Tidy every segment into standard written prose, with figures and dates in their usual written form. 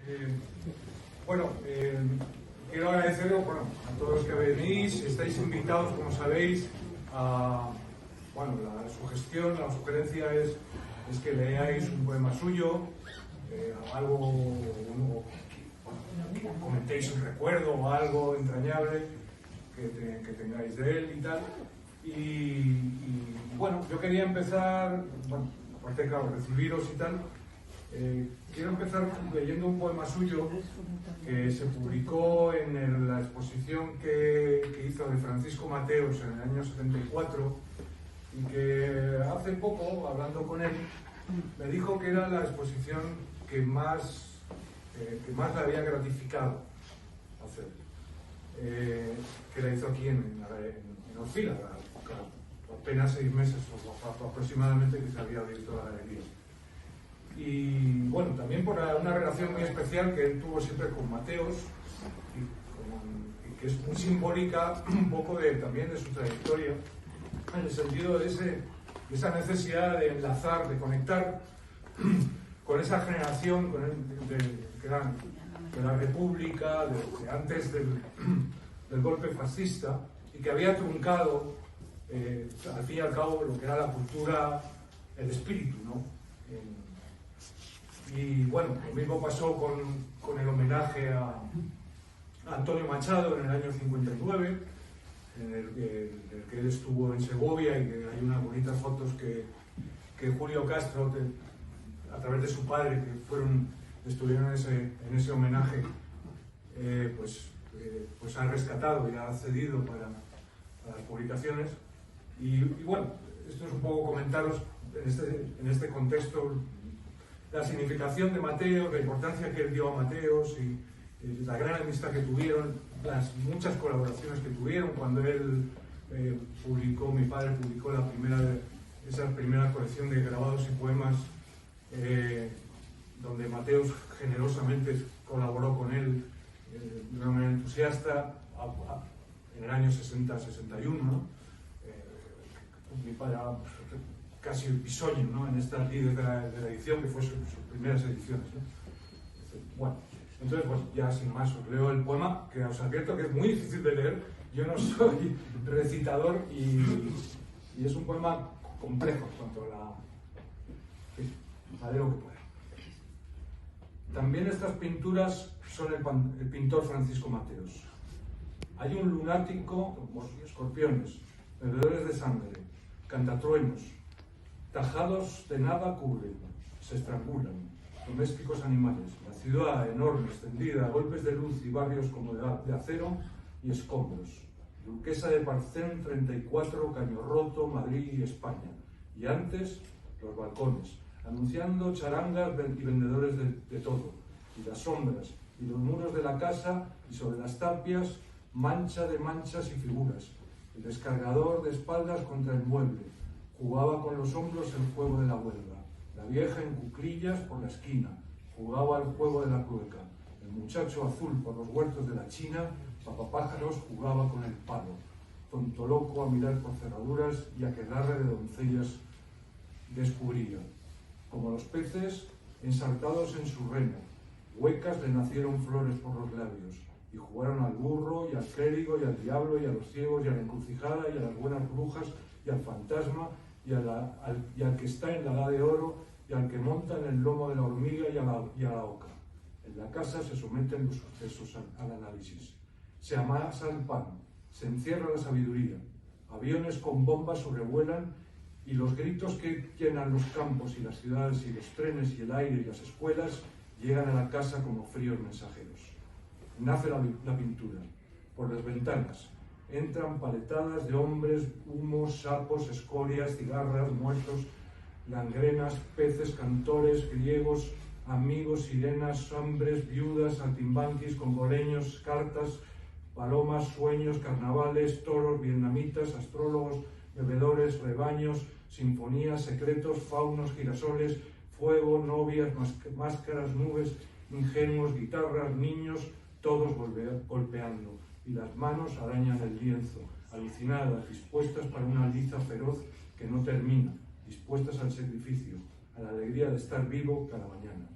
Eh, bueno, quiero agradeceros a todos los que venís. Estáis invitados, como sabéis, a la sugestión, la sugerencia es que leáis un poema suyo, algo, comentéis un recuerdo o algo entrañable que tengáis de él y tal. Y bueno, yo quería empezar, aparte, claro, recibiros y tal. Quiero empezar leyendo un poema suyo que se publicó en la exposición que hizo de Francisco Mateos en el año 74 y que hace poco, hablando con él, me dijo que era la exposición que más le había gratificado hacer, que la hizo aquí en Orfila, apenas 6 meses o aproximadamente que se había abierto la galería. Y bueno, también por una relación muy especial que él tuvo siempre con Mateos y que es muy simbólica un poco también de su trayectoria, en el sentido de esa necesidad de enlazar, de conectar con esa generación de la República, de antes del golpe fascista, y que había truncado al fin y al cabo lo que era la cultura, el espíritu, ¿no? Y bueno, lo mismo pasó con el homenaje a Antonio Machado en el año 59, en el que él estuvo en Segovia, y que hay unas bonitas fotos que Julio Castro, a través de su padre, que estuvieron en ese homenaje, pues ha rescatado y ha cedido para las publicaciones. Y bueno, esto es un poco comentaros en este contexto la significación de Mateos, la importancia que él dio a Mateos y la gran amistad que tuvieron, las muchas colaboraciones que tuvieron cuando él mi padre publicó esa primera colección de grabados y poemas, donde Mateos generosamente colaboró con él de una manera entusiasta en el año 60-61, ¿no? Mi padre casi bisoño, ¿no? En esta líder de la edición, que fue sus primeras ediciones, ¿no? Bueno, entonces pues ya sin más os leo el poema, que os advierto que es muy difícil de leer. Yo no soy recitador y es un poema complejo en cuanto a haré lo que pueda. También estas pinturas son el pintor Francisco Mateos. Hay un lunático, escorpiones, bebedores de sangre, cantatruenos, tajados de nada cubren, se estrangulan, domésticos animales, la ciudad enorme, extendida, golpes de luz y barrios como de acero y escombros, Duquesa de Parcén 34, Caño Roto, Madrid y España, y antes los balcones, anunciando charangas y vendedores de todo, y las sombras, y los muros de la casa, y sobre las tapias, mancha de manchas y figuras, el descargador de espaldas contra el mueble, jugaba con los hombros el juego de la huelga, la vieja en cuclillas por la esquina, jugaba al juego de la clueca, el muchacho azul por los huertos de la China, papapájaros jugaba con el palo, tonto loco a mirar por cerraduras y aquelarre de doncellas descubría, como los peces ensartados en su remo, huecas le nacieron flores por los labios, y jugaron al burro y al clérigo y al diablo y a los ciegos y a la encrucijada y a las buenas brujas y al fantasma y al que está en la edad de oro y al que monta en el lomo de la hormiga y a la oca. En la casa se someten los sucesos al análisis. Se amasa el pan, se encierra la sabiduría, aviones con bombas sobrevuelan y los gritos que llenan los campos y las ciudades y los trenes y el aire y las escuelas llegan a la casa como fríos mensajeros. Nace la pintura. Por las ventanas entran paletadas de hombres, humos, sapos, escorias, cigarras, muertos, gangrenas, peces, cantores, griegos, amigos, sirenas, hombres, viudas, saltimbanquis, congoleños, cartas, palomas, sueños, carnavales, toros, vietnamitas, astrólogos, bebedores, rebaños, sinfonías, secretos, faunos, girasoles, fuego, novias, máscaras, nubes, ingenuos, guitarras, niños, todos golpeando, y las manos arañan el lienzo, alucinadas, dispuestas para una liza feroz que no termina, dispuestas al sacrificio, a la alegría de estar vivo cada mañana.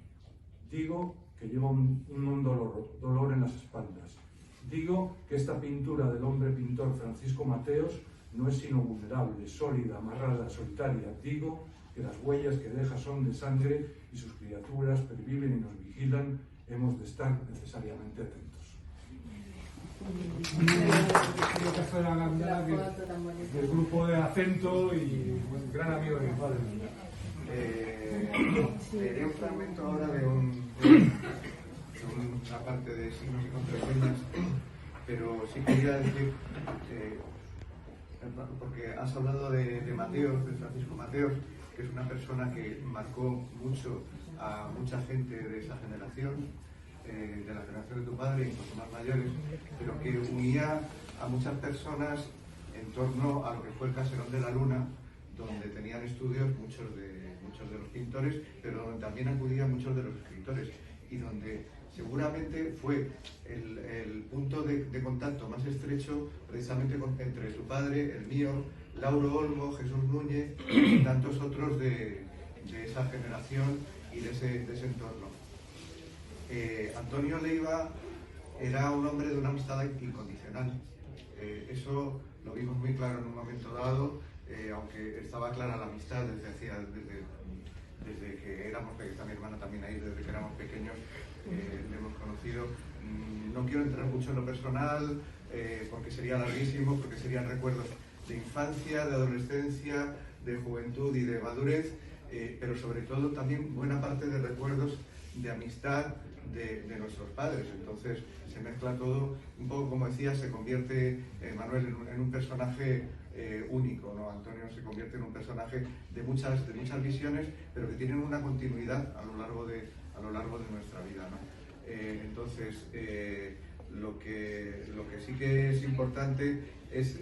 Digo que lleva un hondo dolor en las espaldas. Digo que esta pintura del hombre pintor Francisco Mateos no es sino vulnerable, sólida, amarrada, solitaria. Digo que las huellas que deja son de sangre y sus criaturas perviven y nos vigilan. Hemos de estar necesariamente atentos. Del grupo de Acento y gran amigo de mi padre. Leeré un fragmento ahora de una parte de signos y contraseñas, pero sí quería decir, porque has hablado de Mateos, de Francisco Mateos, que es una persona que marcó mucho a mucha gente de esa generación, de la generación de tu padre, incluso más mayores, pero que unía a muchas personas en torno a lo que fue el Caserón de la Luna, donde tenían estudios muchos de los pintores, pero donde también acudían muchos de los escritores, y donde seguramente fue el punto de contacto más estrecho precisamente entre tu padre, el mío, Lauro Olmo, Jesús Núñez y tantos otros de esa generación y de ese entorno. Antonio Leiva era un hombre de una amistad incondicional. Eso lo vimos muy claro en un momento dado, aunque estaba clara la amistad desde que éramos, está mi hermana también ahí, desde que éramos pequeños, le hemos conocido. No quiero entrar mucho en lo personal, porque sería larguísimo, porque serían recuerdos de infancia, de adolescencia, de juventud y de madurez, pero sobre todo también buena parte de recuerdos de amistad de nuestros padres. Entonces se mezcla todo, un poco como decía, se convierte Manuel en un personaje único, ¿no? Antonio se convierte en un personaje de muchas visiones, pero que tienen una continuidad a lo largo de nuestra vida, ¿no? Entonces lo que sí que es importante es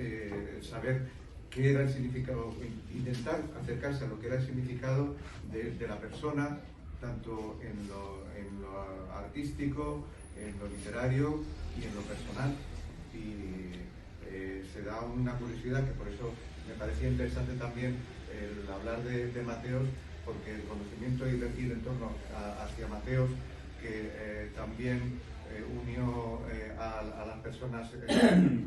saber qué era el significado, intentar acercarse a lo que era el significado de la persona, tanto en lo artístico, en lo literario y en lo personal. Y se da una curiosidad que por eso me parecía interesante también el hablar de Mateos, porque el conocimiento y el entorno hacia Mateos, que también unió a las personas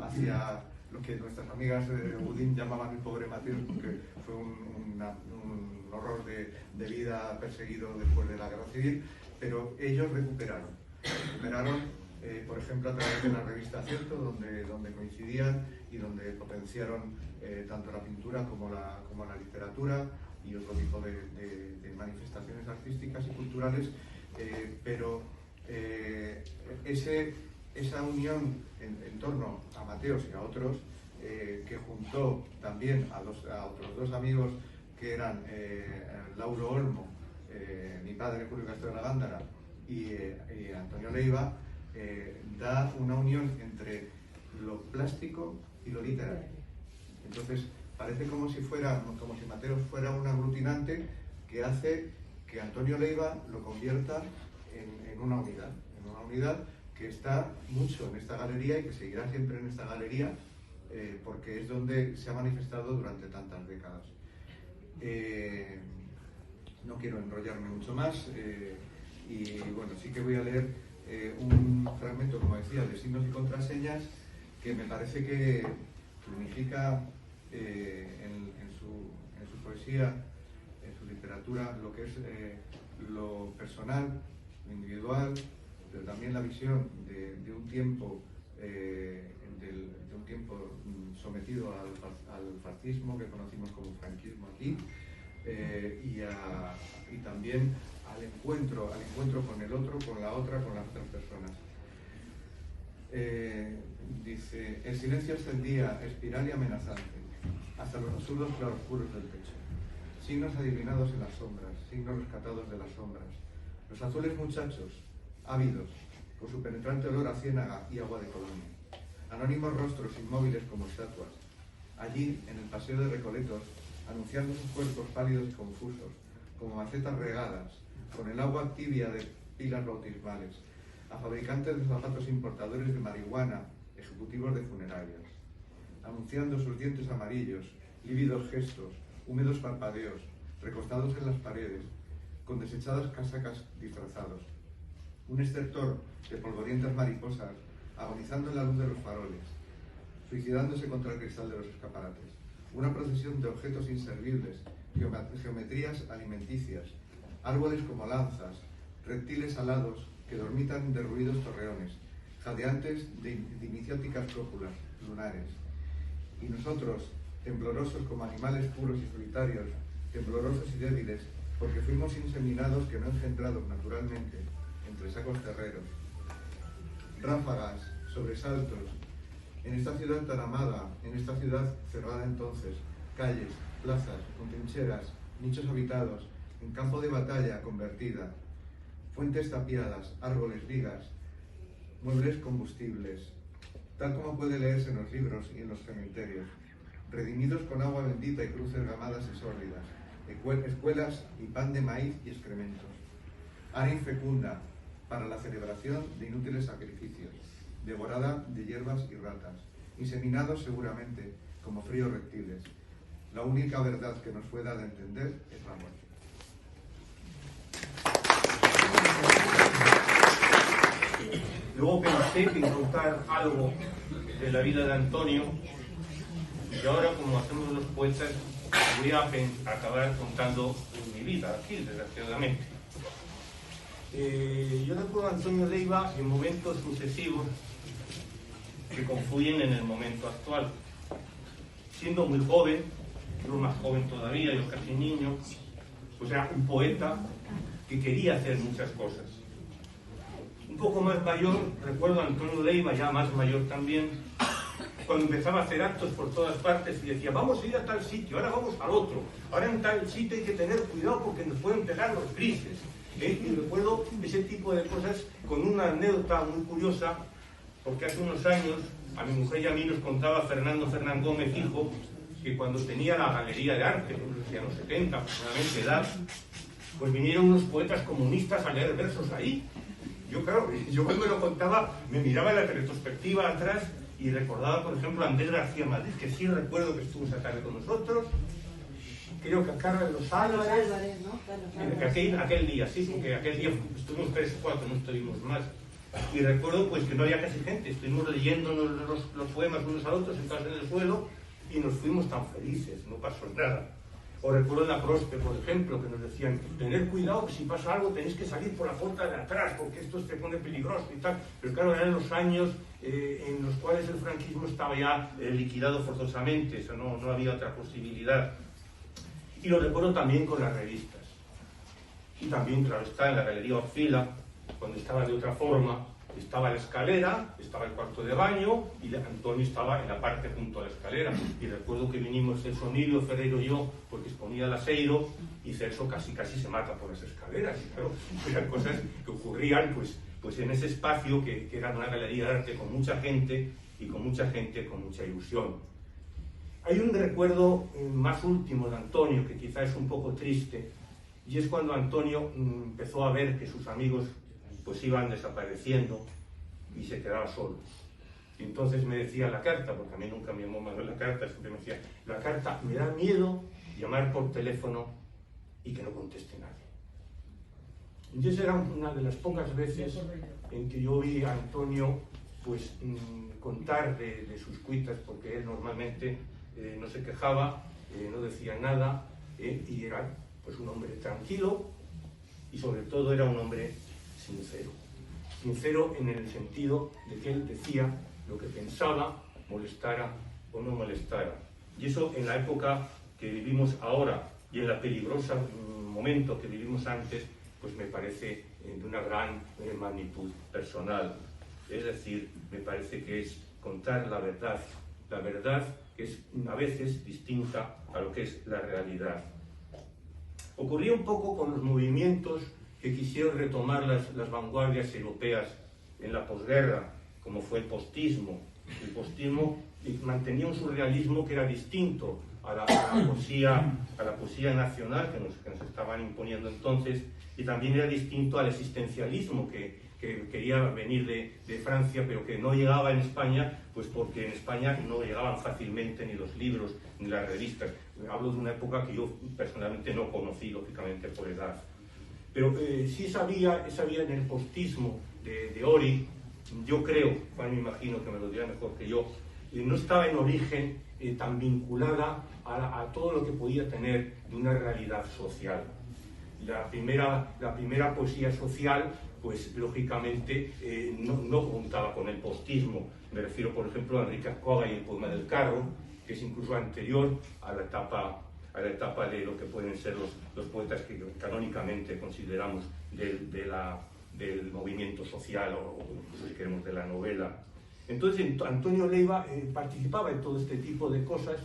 hacia lo que nuestras amigas de Budín llamaban el pobre Mateos, porque fue un horror de vida, perseguido después de la guerra civil, pero ellos recuperaron, por ejemplo, a través de la revista Acento, donde coincidían y donde potenciaron tanto la pintura como la literatura y otro tipo de manifestaciones artísticas y culturales, pero esa unión en torno a Mateos y a otros, que juntó también a otros dos amigos que eran Lauro Olmo, mi padre Julio Castro de la Gándara, y Antonio Leiva, da una unión entre lo plástico y lo literario. Entonces parece como si Mateos fuera un aglutinante que hace que Antonio Leiva lo convierta en una unidad que está mucho en esta galería y que seguirá siempre en esta galería, porque es donde se ha manifestado durante tantas décadas. No quiero enrollarme mucho más, y bueno, sí que voy a leer un fragmento, como decía, de Signos y Contraseñas, que me parece que significa en su poesía, en su literatura, lo que es lo personal, lo individual, pero también la visión de un tiempo sometido al fascismo, que conocimos como franquismo aquí, y también al encuentro con el otro, con la otra, con las otras personas. Dice: el silencio ascendía, espiral y amenazante, hasta los absurdos claroscuros del techo. Signos adivinados en las sombras, signos rescatados de las sombras. Los azules muchachos, ávidos, con su penetrante olor a ciénaga y agua de colonia. Anónimos rostros inmóviles como estatuas. Allí, en el paseo de Recoletos, anunciando sus cuerpos pálidos y confusos, como macetas regadas, con el agua tibia de pilas bautismales, a fabricantes de zapatos importadores de marihuana, ejecutivos de funerarias, anunciando sus dientes amarillos, lívidos gestos, húmedos parpadeos, recostados en las paredes, con desechadas casacas disfrazados. un estertor de polvorientas mariposas agonizando en la luz de los faroles, suicidándose contra el cristal de los escaparates, una procesión de objetos inservibles, geometrías alimenticias, árboles como lanzas, reptiles alados que dormitan derruidos torreones, jadeantes de iniciáticas cópulas lunares. Y nosotros, temblorosos como animales puros y solitarios, temblorosos y débiles, porque fuimos inseminados que no engendrados naturalmente entre sacos terreros. Ráfagas, sobresaltos, en esta ciudad tan amada, en esta ciudad cerrada entonces, calles, plazas, con trincheras, nichos habitados, en campo de batalla convertida, fuentes tapiadas, árboles, vigas, muebles combustibles, tal como puede leerse en los libros y en los cementerios, redimidos con agua bendita y cruces gamadas y sórdidas, escuelas y pan de maíz y excrementos, área infecunda para la celebración de inútiles sacrificios, devorada de hierbas y ratas, inseminados seguramente como fríos reptiles. La única verdad que nos fue dada a entender es la muerte. Luego pensé que contar algo de la vida de Antonio, y ahora, como hacemos los poetas, voy a acabar contando mi vida aquí, desgraciadamente. Yo recuerdo a Antonio Leiva en momentos sucesivos que confluyen en el momento actual. Siendo muy joven, yo más joven todavía, yo casi niño, pues era un poeta que quería hacer muchas cosas. Un poco más mayor, recuerdo a Antonio Leiva, ya más mayor también, cuando empezaba a hacer actos por todas partes y decía, vamos a ir a tal sitio, ahora vamos al otro, ahora en tal sitio hay que tener cuidado porque nos pueden pegar los grises. Y recuerdo ese tipo de cosas con una anécdota muy curiosa, porque hace unos años a mi mujer y a mí nos contaba Fernando Fernán Gómez, hijo, que cuando tenía la Galería de Arte, en los 70 aproximadamente edad, pues vinieron unos poetas comunistas a leer versos ahí. Yo, claro, yo cuando me lo contaba, me miraba en la retrospectiva atrás y recordaba, por ejemplo, a Andrés García Madrid, que sí recuerdo que estuvo esa tarde con nosotros. Creo que a Carlos Álvarez, ¿no? Aquel día, sí, porque aquel día estuvimos 3 o 4, no estuvimos más. Y recuerdo pues que no había casi gente, estuvimos leyéndonos los poemas unos a otros, sentados en el suelo, y nos fuimos tan felices, no pasó nada. O recuerdo en la Prospe, por ejemplo, que nos decían, tener cuidado que si pasa algo tenéis que salir por la puerta de atrás, porque esto se pone peligroso y tal. Pero claro, eran los años en los cuales el franquismo estaba ya liquidado forzosamente, eso no había otra posibilidad. Y lo recuerdo también con las revistas. Y también, claro, está en la Galería Orfila, cuando estaba de otra forma, estaba la escalera, estaba el cuarto de baño, y Antonio estaba en la parte junto a la escalera. Y recuerdo que vinimos Celso Emilio, Ferreiro y yo, porque exponía el Aseiro, y Celso casi se mata por las escaleras. Y claro, eran cosas que ocurrían pues en ese espacio que era una galería de arte con mucha gente, y con mucha gente con mucha ilusión. Hay un recuerdo más último de Antonio, que quizá es un poco triste, y es cuando Antonio empezó a ver que sus amigos pues iban desapareciendo y se quedaba solo. Y entonces me decía la carta, porque a mí nunca me llamó más la carta, siempre me decía, la carta, me da miedo llamar por teléfono y que no conteste nadie. Y esa era una de las pocas veces en que yo vi a Antonio pues contar de sus cuitas, porque él normalmente no se quejaba, no decía nada, y era pues un hombre tranquilo, y sobre todo era un hombre sincero en el sentido de que él decía lo que pensaba, molestara o no molestara. Y eso en la época que vivimos ahora y en la peligrosa momento que vivimos antes, pues me parece de una gran magnitud personal. Es decir, me parece que es contar la verdad que es a veces distinta a lo que es la realidad. Ocurría un poco con los movimientos que quisieron retomar las vanguardias europeas en la posguerra, como fue el postismo. El postismo mantenía un surrealismo que era distinto a la poesía nacional que nos estaban imponiendo entonces, y también era distinto al existencialismo que quería venir de Francia, pero que no llegaba en España, pues porque en España no llegaban fácilmente ni los libros ni las revistas. Hablo de una época que yo personalmente no conocí, lógicamente, por edad. Pero sí sabía en el postismo de Ori, yo creo, me imagino que me lo dirá mejor que yo, no estaba en origen tan vinculada a todo lo que podía tener de una realidad social. La primera poesía social, pues lógicamente no contaba con el postismo. Me refiero, por ejemplo, a Enrique Azcóaga y el poema del carro, que es incluso anterior a la etapa de lo que pueden ser los poetas que canónicamente consideramos del movimiento social o si queremos de la novela. Entonces Antonio Leiva participaba en todo este tipo de cosas,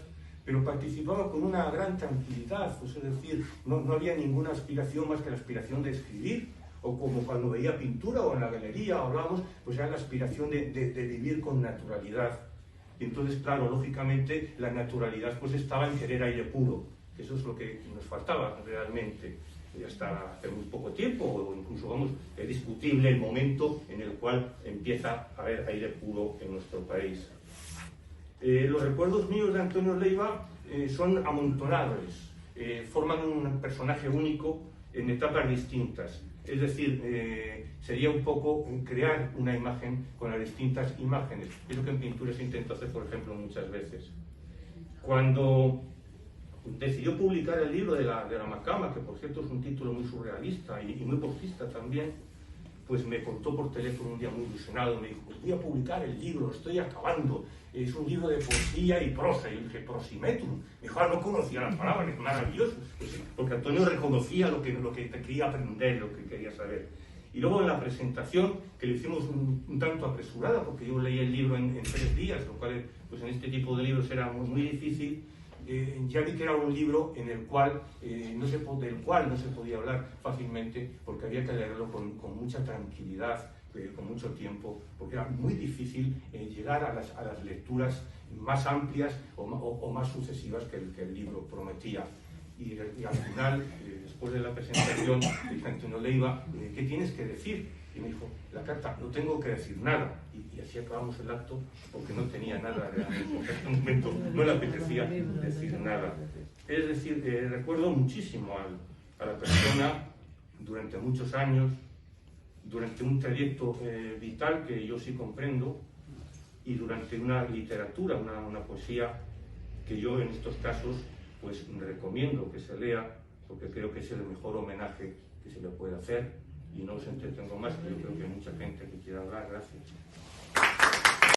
pero participaba con una gran tranquilidad, pues es decir, no había ninguna aspiración más que la aspiración de escribir, o como cuando veía pintura o en la galería hablábamos, pues era la aspiración de vivir con naturalidad. Y entonces, claro, lógicamente la naturalidad pues estaba en querer aire puro, que eso es lo que nos faltaba realmente. Y hasta hace muy poco tiempo, o incluso vamos, es discutible el momento en el cual empieza a haber aire puro en nuestro país. Los recuerdos míos de Antonio Leiva son amontonables, forman un personaje único en etapas distintas. Es decir, sería un poco crear una imagen con las distintas imágenes. Es lo que en pintura se intenta hacer, por ejemplo, muchas veces. Cuando decidió publicar el libro de la Macama, que por cierto es un título muy surrealista y muy postista también, pues me contó por teléfono un día muy ilusionado, me dijo, pues voy a publicar el libro, lo estoy acabando, es un libro de poesía y prosa. Y yo dije, prosimetrum. Me dijo, no conocía las palabras, es maravilloso, pues, porque Antonio reconocía lo que quería aprender, lo que quería saber. Y luego en la presentación, que le hicimos un tanto apresurada, porque yo leí el libro en 3 días, lo cual pues en este tipo de libros era muy difícil, ya vi que era un libro en el cual, del cual no se podía hablar fácilmente, porque había que leerlo con mucha tranquilidad, con mucho tiempo, porque era muy difícil llegar a las lecturas más amplias o más sucesivas que el libro prometía. Y al final, después de la presentación, dije a Antonio Leiva, ¿qué tienes que decir? Y me dijo, la carta, no tengo que decir nada. Y así acabamos el acto, porque no tenía nada realmente. En este momento no le apetecía decir nada. Es decir, recuerdo muchísimo a la persona durante muchos años, durante un trayecto vital que yo sí comprendo, y durante una literatura, una poesía que yo en estos casos pues recomiendo que se lea, porque creo que es el mejor homenaje que se le puede hacer. Y no os entretengo más, que yo creo que hay mucha gente que quiere hablar. Gracias.